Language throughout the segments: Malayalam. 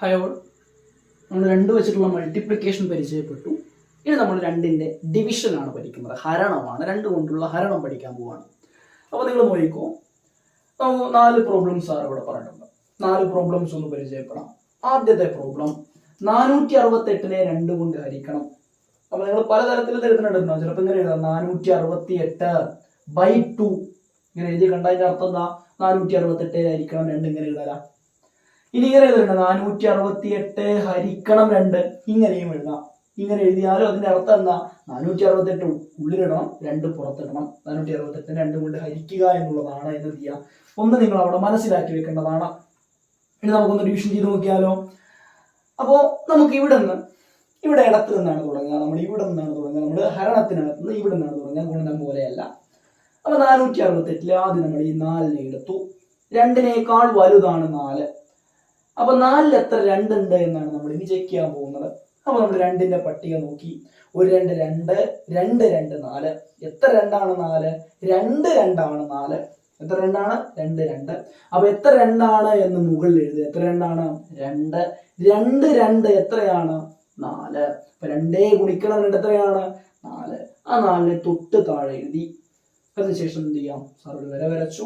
ഹായ് ഓൾ, നമ്മൾ 2 വെച്ചിട്ടുള്ള മൾട്ടിപ്ലിക്കേഷൻ പരിചയപ്പെട്ടു. ഇനി നമ്മൾ 2ന്റെ ഡിവിഷനാണ് പഠിക്കുന്നത്, ഹരണമാണ്. 2 കൊണ്ടുള്ള ഹരണം പഠിക്കാൻ പോവാണ്. അപ്പോൾ നിങ്ങൾ നോക്കിക്കോ, 4 പ്രോബ്ലംസ് ആണ് ഇവിടെ പറഞ്ഞിട്ടുണ്ട്. 4 പ്രോബ്ലംസ് ഒന്ന് പരിചയപ്പെടാം. ആദ്യത്തെ പ്രോബ്ലം 468നെ 2 കൊണ്ട് ഹരിക്കണം. അപ്പോൾ നിങ്ങൾ പലതരത്തിൽ എഴുതുന്നുണ്ടോ? ചിലപ്പോൾ ഇങ്ങനെ എഴുതാം 468/2 ഇങ്ങനെ എഴുതി കണ്ട അതിന്റെ അർത്ഥം എന്താ? 468 ഹരിക്കണം 2 ഇങ്ങനെ എഴുതാം. ഇനി ഇങ്ങനെ എഴുതുന്നുണ്ട് 468 ഹരിക്കണം 2 ഇങ്ങനെയും എഴുതാം. ഇങ്ങനെ എഴുതിയാലും അതിന്റെ അർത്ഥം എന്താ? 468 ഉള്ളിലിടണം, 2 പുറത്തിടണം. 468 2 കൊണ്ട് ഹരിക്കുക എന്നുള്ളതാണ് എന്ന് ചെയ്യാം. ഒന്ന് നിങ്ങൾ അവിടെ മനസ്സിലാക്കി വെക്കേണ്ടതാണ്. ഇനി നമുക്കൊന്ന് ഡിവിഷൻ ചെയ്ത് നോക്കിയാലോ. അപ്പോ നമുക്ക് ഇവിടെ ഇടത്ത് നിന്നാണ് തുടങ്ങുക. നമ്മൾ ഇവിടെ നിന്നാണ് തുടങ്ങുക. നമ്മൾ ഹരണത്തിനകത്ത് നിന്ന് ഇവിടെ നിന്നാണ് തുടങ്ങുക, ഗുണനം പോലെയല്ല. അപ്പൊ 468 ആദ്യം നമ്മൾ ഈ 4നെ എടുത്തു. 2നേക്കാൾ വലുതാണ് 4. അപ്പൊ 4ൽ എത്ര 2 ഉണ്ട് എന്നാണ് നമ്മൾ ഇനി ചെക്ക് ചെയ്യാൻ പോകുന്നത്. അപ്പൊ നമ്മൾ 2ന്റെ പട്ടിക നോക്കി. 1 2 2 2 2 4. എത്ര 2 ആണ് 4? 2 2 ആണ് 4. എത്ര 2 ആണ്? 2 2. അപ്പൊ എത്ര 2 ആണ് എന്ന് മുകളിൽ എഴുതുക. എത്ര 2 ആണ്? 2 2 2 എത്രയാണ്? 4. അപ്പൊ 2 ഗുണിക്കണം 2 എത്രയാണ്? 4. ആ 4നെ തൊട്ട് താഴെ എഴുതി. അതിനുശേഷം എന്ത് ചെയ്യാം? സാർ ഒരു വര വരച്ചു.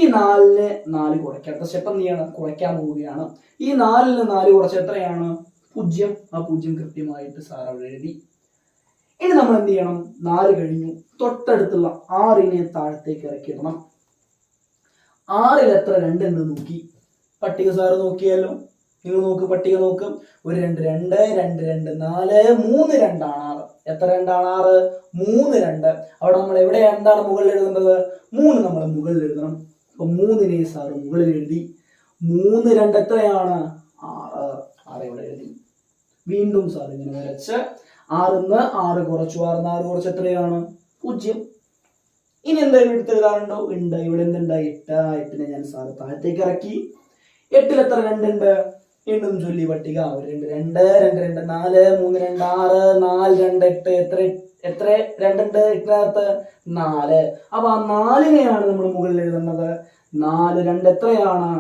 ഈ 4നെ 4 കുറയ്ക്കാം. അടുത്ത സ്റ്റെപ്പ് എന്ത് ചെയ്യണം? കുറയ്ക്കാൻ പോവുകയാണ്. ഈ 4ൽ 4 കുറച്ച് എത്രയാണ്? 0. ആ 0 കൃത്യമായിട്ട് സാർ അവിടെ എഴുതി. ഇനി നമ്മൾ എന്ത് ചെയ്യണം? 4 കഴിഞ്ഞു. തൊട്ടടുത്തുള്ള 6നെ താഴത്തേക്ക് ഇറക്കിയിടണം. 6ൽ എത്ര 2 എന്ന് നോക്കി. പട്ടിക സാറ് നോക്കിയല്ലോ. നിങ്ങൾ നോക്ക്, പട്ടിക നോക്ക്. 1 2 2 2 2 4 3 2 ആണ് 6. എത്ര 2 ആണ്? 6. 3 2. അവിടെ നമ്മൾ എവിടെ എന്താണ് മുകളിൽ എഴുതേണ്ടത്? 3 നമ്മൾ മുകളിൽ എഴുതണം. അപ്പൊ 3നെ സാറ് മുകളിൽ എഴുതി. 3 2 എത്രയാണ്? 6. 6 ഇവിടെ എഴുതി. വീണ്ടും സാർ ഇങ്ങനെ വരച്ച് 6ന്ന് 6 കുറച്ചു. 6 4 കുറച്ച് എത്രയാണ്? 0. ഇനി എന്തെങ്കിലും എടുത്ത് എഴുതാറുണ്ടോ? ഉണ്ട്. ഇവിടെ എന്തുണ്ട്? 8. 8നെ ഞാൻ സാറ് താഴത്തേക്ക് ഇറക്കി. 8ൽ എത്ര 2 ഉണ്ട്? വീണ്ടും ചൊല്ലി പട്ടിക. 1 2 2 2 2 4 3 2 6 4 2 8. എത്ര 2 ഉണ്ട് 8നകത്ത്? 4. അപ്പൊ ആ 4നെയാണ് നമ്മൾ മുകളിൽ എഴുതുന്നത്. 4 2 എത്രയാണ്?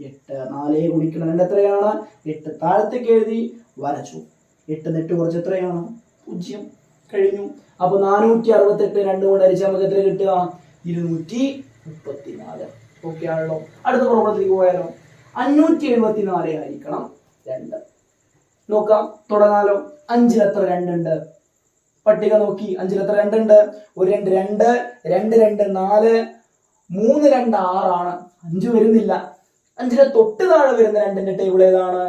8. 4 ഗുണിക്കണം 2 എത്രയാണ്? 8. താഴത്തേക്ക് എഴുതി വരച്ചു. 8 നെറ്റ് കുറച്ച് എത്രയാണ്? 0. കഴിഞ്ഞു. അപ്പൊ 468 2 കൊണ്ട് ഹരിച്ചാൽ നമുക്ക് എത്ര കിട്ടുക? 234. ഓക്കെ ആണല്ലോ. അടുത്ത പ്രോബ്ലത്തിലേക്ക് പോയാലോ. 574 ഹരിക്കണം 2. നോക്കാം, തുടങ്ങാലോ. 5ൽ എത്ര 2 ഉണ്ട്? പട്ടിക നോക്കി. 5ൽ എത്ര 2 ഉണ്ട്? 1 2 2 2 2 4 3 2 6 ആണ്. 5 വരുന്നില്ല. 5ലെ തൊട്ട് താഴെ വരുന്ന 2ന്റെ ടേബിൾ ഏതാണ്?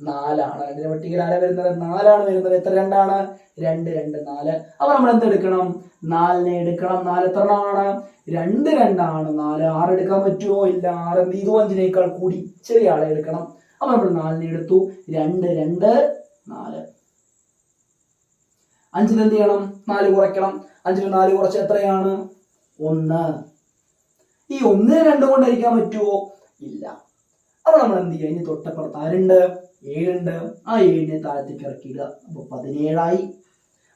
4 ആണ്. 2ന്റെ പട്ടികയിൽ ആരാ വരുന്നത്? 4 ആണ് വരുന്നത്. എത്ര 2 ആണ്? 2 2 4. അപ്പൊ നമ്മൾ എന്തെടുക്കണം? 4നെ എടുക്കണം. 4 എത്ര ആണ്? 2 2 ആണ് 4. 6 എടുക്കാൻ പറ്റുമോ? ഇല്ല. 6 എന്ത് ചെയ്തു? 5നേക്കാൾ കൂടി ചെറിയ ആളെ എടുക്കണം. അപ്പൊ നമ്മൾ 4നെ എടുത്തു. 2 2 4. 5ന് എന്ത് ചെയ്യണം? 4 കുറയ്ക്കണം. 5ന് 4 കുറച്ച് എത്രയാണ്? 1. ഈ 1നെ 2 കൊണ്ട് ഹരിക്കാൻ പറ്റുമോ? ഇല്ല. അപ്പൊ നമ്മൾ എന്ത് ചെയ്യുക? ഇനി തൊട്ടപ്പുറത്ത് ആരുണ്ട്? 7 ഉണ്ട്. ആ 7നെ താഴത്തേക്ക് ഇറക്കിയിടുക. അപ്പൊ 17 ആയി.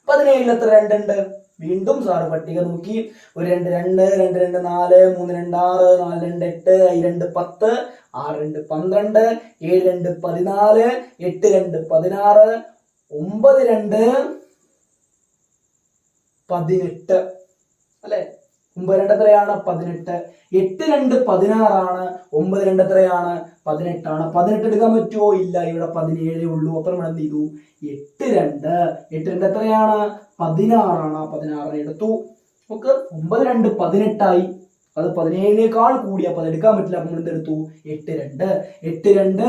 17ൽ എത്ര 2 ഉണ്ട്? വീണ്ടും സാറ് പട്ടിക നോക്കി. 1 2 2 2 2 4 3 2 6 4 2 8 5 2 10 6 2 12 7 2 14 8 2 16 9 2 18 അല്ലെ? 9 2 എത്രയാണ്? 18. 8 2 16 ആണ്. 9 2 എത്രയാണ്? 18 ആണ്. 18 എടുക്കാൻ പറ്റുമോ? ഇല്ല. ഇവിടെ 17 ഉള്ളൂ. അപ്പൊ നമ്മൾ എന്ത് ചെയ്തു? 8 2 എത്രയാണ്? 16 ആണ്. 16 എടുത്തു. നമുക്ക് 9 2 18 ആയി. അത് 17നേക്കാൾ കൂടി. അപ്പൊ അത് എടുക്കാൻ പറ്റില്ല. അപ്പൊ നമ്മൾ എന്തെടുത്തു? 8 2 16.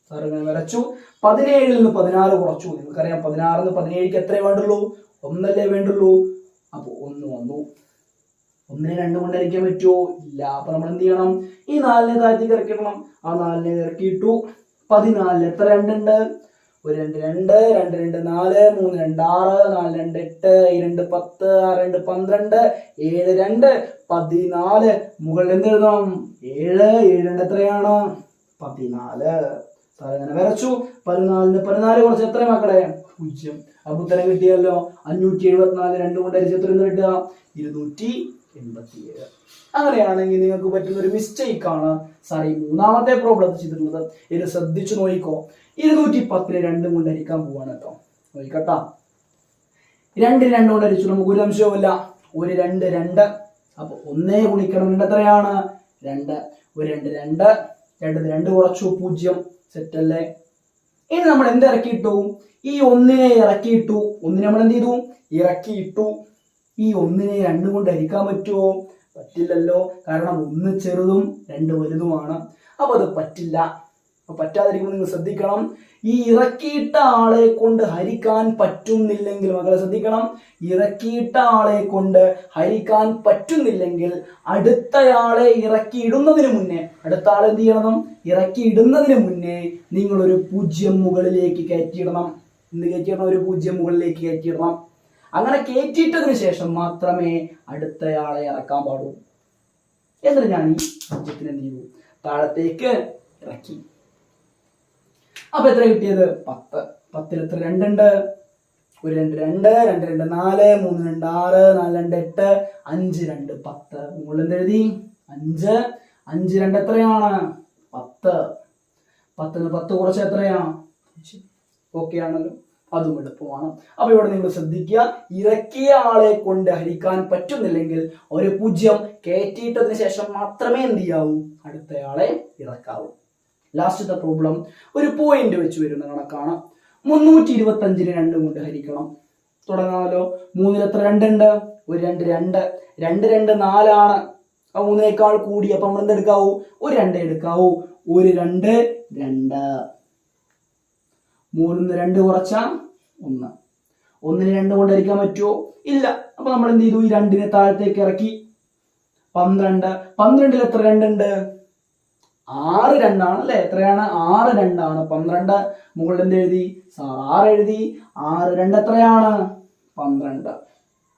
സാർ ഇങ്ങനെ വരച്ചു. 17ൽ നിന്ന് 16 കുറച്ചു. നിങ്ങൾക്കറിയാം 16ന്ന് 17ക്ക് എത്രയേ വേണ്ടുള്ളൂ? 1 അല്ലേ വേണ്ടുള്ളൂ. അപ്പൊ 1 വന്നു. 1നെ 2 കൊണ്ട് ഹരിക്കാൻ പറ്റുമോ? ഇല്ല. അപ്പൊ നമ്മൾ എന്ത് ചെയ്യണം? ഈ 4നെ താഴത്തേക്ക് ഇറക്കിടണം. ആ 4നെ ഇറക്കിയിട്ടു. 14ൽ എത്ര 2 ഉണ്ട്? 1 2 2 2 2 4 3 2 6 4 2 8 2 10 6 2 12 7 2 14. മുകളിൽ എന്ത് എഴുതണം? 7 2 എത്രയാണ്? 14. സാർ അങ്ങനെ വരച്ചു. 14ന് 14 കുറച്ച് എത്ര മക്കളെ? 0. അപ്പൊ ഉത്തരം കിട്ടിയല്ലോ. 574 2 കൊണ്ട് ഹരിച്ച് എത്ര കിട്ടുക? 234. 87. അങ്ങനെയാണെങ്കിൽ നിങ്ങൾക്ക് പറ്റുന്ന ഒരു മിസ്റ്റേക്ക് ആണ് സാർ ഈ മൂന്നാമത്തെ പ്രോബ്ലം ചെയ്തിട്ടുള്ളത്. ഇത് ശ്രദ്ധിച്ചു നോക്കിക്കോ. 210 2 കൊണ്ട് ഹരിക്കാൻ പോവാണ് കേട്ടോ. നോക്കട്ടാ, 2 2 കൊണ്ട് ഹരിച്ചു, നമുക്ക് ഒരു അംശവുമില്ല. 1 2 2. അപ്പൊ 1 ഗുണിക്കണം 2 എത്രയാണ്? 2. 1 2 2. 2 2 കുറച്ചു 0. സെറ്റ് അല്ലേ? ഇനി നമ്മൾ എന്ത് ഇറക്കിയിട്ടു? ഈ 1 ഇറക്കിയിട്ടു. 1 നമ്മൾ എന്ത് ചെയ്തു? ഇറക്കിയിട്ടു. ഈ 1 2 കൊണ്ട് ഹരിക്കാൻ പറ്റുമോ? പറ്റില്ലല്ലോ. കാരണം 1 ചെറുതും 2 വലുതുമാണ്. അപ്പൊ അത് പറ്റില്ല. അപ്പൊ പറ്റാതിരിക്കുമ്പോൾ നിങ്ങൾ ശ്രദ്ധിക്കണം, ഈ ഇറക്കിയിട്ട ആളെ കൊണ്ട് ഹരിക്കാൻ പറ്റുന്നില്ലെങ്കിൽ, മക്കളെ ശ്രദ്ധിക്കണം, ഇറക്കിയിട്ട ആളെ കൊണ്ട് ഹരിക്കാൻ പറ്റുന്നില്ലെങ്കിൽ അടുത്തയാളെ ഇറക്കിയിടുന്നതിന് മുന്നേ, അടുത്ത ആളെ എന്ത് ചെയ്യണം? ഇറക്കിയിടുന്നതിന് മുന്നേ നിങ്ങളൊരു 0 മുകളിലേക്ക് കയറ്റിയിടണം. എന്ത് കയറ്റിയിടണം? ഒരു 0 മുകളിലേക്ക് കയറ്റിയിടണം. അങ്ങനെ കയറ്റിയിട്ടതിന് ശേഷം മാത്രമേ അടുത്തയാളെ ഇറക്കാൻ പാടൂ. എന്നിട്ട് ഞാൻ ഈ 0 എന്ത് ചെയ്തു? താഴത്തേക്ക് ഇറക്കി. അപ്പൊ എത്ര കിട്ടിയത്? 10. 10 എത്ര 2 ഉണ്ട്? 1 2 2, 2 2 4, 3 2 6, 4 2 8, 5 2 10. മുകളിൽ എന്തെഴുതി? 5. 5 2 എത്രയാണ്? 10. 10 10 കുറച്ച് എത്രയാണ്? ഓക്കെ ആണല്ലോ, അതും എളുപ്പമാണ്. അപ്പൊ ഇവിടെ നിങ്ങൾ ശ്രദ്ധിക്കുക, ഇറക്കിയ ആളെ കൊണ്ട് ഹരിക്കാൻ പറ്റുന്നില്ലെങ്കിൽ ഒരു 0 കയറ്റിയിട്ടതിന് ശേഷം മാത്രമേ എന്ത് ചെയ്യാവൂ? അടുത്തയാളെ ഇറക്കാവൂ. ലാസ്റ്റത്തെ പ്രോബ്ലം ഒരു പോയിന്റ് വെച്ച് വരുന്ന കണക്കാണ്. 325 2 കൊണ്ട് ഹരിക്കണം. തുടങ്ങാമല്ലോ. 3 എത്ര 2 ഉണ്ട്? 1 2 2. 2 2 4 ആണ്. അപ്പൊ 3 കൂടി. അപ്പൊ നമ്മൾ എന്തെടുക്കാവൂ? ഒരു 2 എടുക്കാവൂ. 1 2 2. 3 2 കുറച്ചാ 1. 1 2 കൊണ്ട് ഹരിക്കാൻ പറ്റുമോ? ഇല്ല. അപ്പൊ നമ്മൾ എന്ത് ചെയ്തു? ഈ 2 താഴത്തേക്ക് ഇറക്കി. 12. 12 എത്ര 2 ഉണ്ട്? 6 2 ആണ് അല്ലെ? എത്രയാണ്? 6 2 ആണ്. 12 മുകളിൽ എന്ത് എഴുതി? 6 എഴുതി. 6 2 എത്രയാണ്? 12.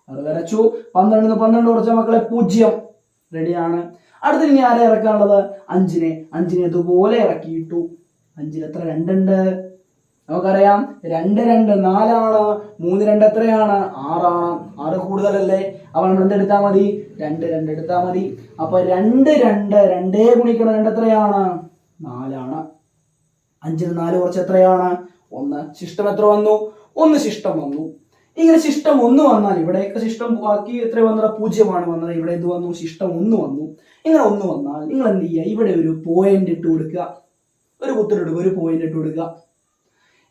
അത് വരച്ചു. 12 12 കുറച്ച മക്കളെ 0. റെഡിയാണ്. അടുത്ത ഇനി ആരെ ഇറക്കാനുള്ളത്? 5. 5 ഇതുപോലെ ഇറക്കിയിട്ടു. 5 എത്ര 2 ഉണ്ട്? നമുക്കറിയാം 2 2 4 ആണ്. 3 2 എത്രയാണ്? 6 ആണ്. 6 കൂടുതലല്ലേ? അപ്പൊ നമ്മൾ എന്തെടുത്താൽ മതി? 2 2 എടുത്താൽ മതി. അപ്പൊ 2 2 2 ഗുണിക്കണം 2 എത്രയാണ്? 4 ആണ്. 5 4 കുറച്ച് എത്രയാണ്? 1. ശിഷ്ടം എത്ര വന്നു? 1 ശിഷ്ടം വന്നു. ഇങ്ങനെ ശിഷ്ടം 1 വന്നാൽ, ഇവിടെയൊക്കെ ശിഷ്ടം ബാക്കി എത്ര വന്നത്? 0 ആണ് വന്നത്. ഇവിടെ എന്ത് വന്നു? ശിഷ്ടം 1 വന്നു. ഇങ്ങനെ 1 വന്നാൽ നിങ്ങൾ എന്ത് ചെയ്യുക? ഇവിടെ ഒരു പോയിന്റ് ഇട്ട് കൊടുക്കുക. ഒരു കുത്തിട്ടെടുക്കുക, ഒരു പോയിന്റ് ഇട്ട് കൊടുക്കുക.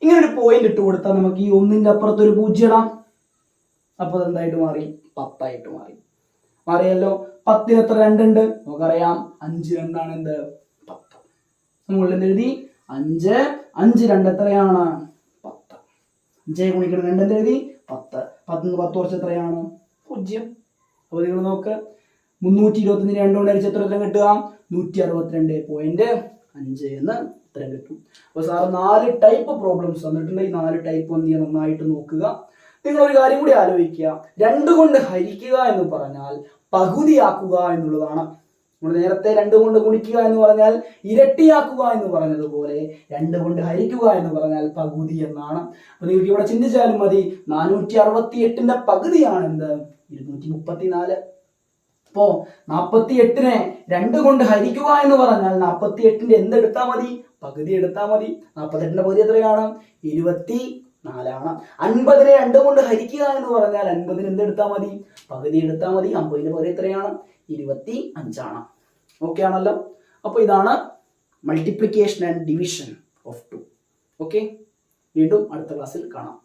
ഇങ്ങനെ ഒരു പോയിന്റ് ഇട്ട് കൊടുത്താൽ നമുക്ക് ഈ 1ന്റെ അപ്പുറത്ത് ഒരു 0 ഇടാം. അപ്പൊ അതെന്തായിട്ട് മാറി? 10 ആയിട്ട് മാറി. മാറിയല്ലോ. 10 എത്ര 2 ഉണ്ട്? നമുക്കറിയാം 5 2 ആണ് എന്ത്? 10. മുകളിൽ എന്ത് എഴുതി? 5. 5 2 എത്രയാണ്? 10. 5 ഗുണിക്കണം 2 എന്ത് എഴുതി? 10. 10 10 കുറച്ച് എത്രയാണ്? 0. അപ്പൊ നിങ്ങൾ നോക്ക്, 325 2 കൊണ്ട് ഹരിച്ച് എത്ര ഉത്തരം കിട്ടുക? 162.5 എന്ന് ഉത്തരം കിട്ടും. അപ്പൊ സാർ 4 ടൈപ്പ് പ്രോബ്ലംസ് തന്നിട്ടുണ്ട്. ഈ 4 ടൈപ്പ് എന്ത് ചെയ്യാൻ നന്നായിട്ട് നോക്കുക. നിങ്ങൾ ഒരു കാര്യം കൂടി ആലോചിക്കുക, 2 കൊണ്ട് ഹരിക്കുക എന്ന് പറഞ്ഞാൽ പകുതിയാക്കുക എന്നുള്ളതാണ്. നമ്മൾ നേരത്തെ 2 കൊണ്ട് ഗുണിക്കുക എന്ന് പറഞ്ഞാൽ ഇരട്ടിയാക്കുക എന്ന് പറഞ്ഞതുപോലെ 2 കൊണ്ട് ഹരിക്കുക എന്ന് പറഞ്ഞാൽ പകുതി എന്നാണ്. അപ്പൊ നിങ്ങൾക്ക് ഇവിടെ ചിന്തിച്ചാലും മതി, 468ന്റെ പകുതിയാണ് എന്ത്? 234. അപ്പോ 48നെ 2 കൊണ്ട് ഹരിക്കുക എന്ന് പറഞ്ഞാൽ 48ന്റെ എന്തെടുത്താൽ മതി? പകുതി എടുത്താൽ മതി. 48ന്റെ പകുതി എത്രയാണ്? 24 ആണ്. 50നെ 2 കൊണ്ട് ഹരിക്കുക എന്ന് പറഞ്ഞാൽ 50ന് എന്തെടുത്താൽ മതി? പകുതി എടുത്താൽ മതി. 50ന്റെ പകുതി എത്രയാണ്? 25 ആണ്. ഓക്കെ ആണല്ലോ. അപ്പൊ ഇതാണ് multiplication and division of 2. Okay, വീണ്ടും അടുത്ത ക്ലാസ്സിൽ കാണാം.